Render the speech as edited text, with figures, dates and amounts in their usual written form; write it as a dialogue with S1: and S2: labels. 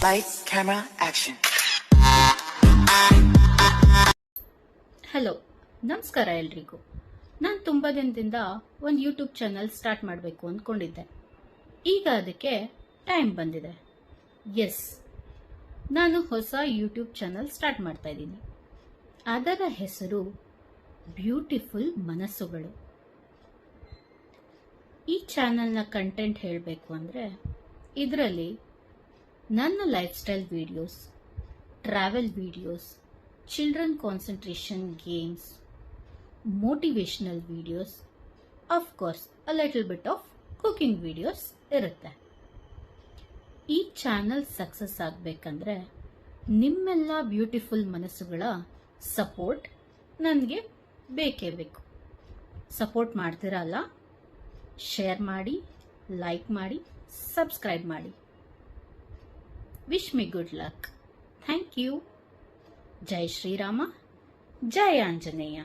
S1: Lights, camera, action.
S2: Hello, ನಮಸ್ಕಾರ ಎಲ್ರಿಗೂ. ನಾನು ತುಂಬ ದಿನದಿಂದ ಒಂದು ಯೂಟ್ಯೂಬ್ ಚಾನಲ್ ಸ್ಟಾರ್ಟ್ ಮಾಡಬೇಕು ಅಂದ್ಕೊಂಡಿದ್ದೆ. ಈಗ ಅದಕ್ಕೆ ಟೈಮ್ ಬಂದಿದೆ. ಎಸ್, ನಾನು ಹೊಸ ಯೂಟ್ಯೂಬ್ ಚಾನಲ್ ಸ್ಟಾರ್ಟ್ ಮಾಡ್ತಾ ಇದ್ದೀನಿ. ಅದರ ಹೆಸರು ಬ್ಯೂಟಿಫುಲ್ ಮನಸ್ಸುಗಳು. ಈ ಚಾನಲ್ನ ಕಂಟೆಂಟ್ ಹೇಳಬೇಕು ಅಂದರೆ, ಇದರಲ್ಲಿ ನನ್ನ life style videos, travel videos, children concentration games, motivational videos, of course a little bit of cooking videos ಇರುತ್ತೆ. ಈ ಚಾನಲ್ ಸಕ್ಸಸ್ ಆಗಬೇಕಂದ್ರೆ ನಿಮ್ಮೆಲ್ಲ ಬ್ಯೂಟಿಫುಲ್ ಮನಸ್ಸುಗಳ ಸಪೋರ್ಟ್ ನನಗೆ ಬೇಕೇ ಬೇಕು. ಸಪೋರ್ಟ್ ಮಾಡ್ತೀರಲ್ಲ? ಶೇರ್ ಮಾಡಿ, ಲೈಕ್ ಮಾಡಿ, ಸಬ್ಸ್ಕ್ರೈಬ್ ಮಾಡಿ. Wish me good luck. Thank you. ಜೈ ಶ್ರೀರಾಮ, ಜೈ ಆಂಜನೇಯ.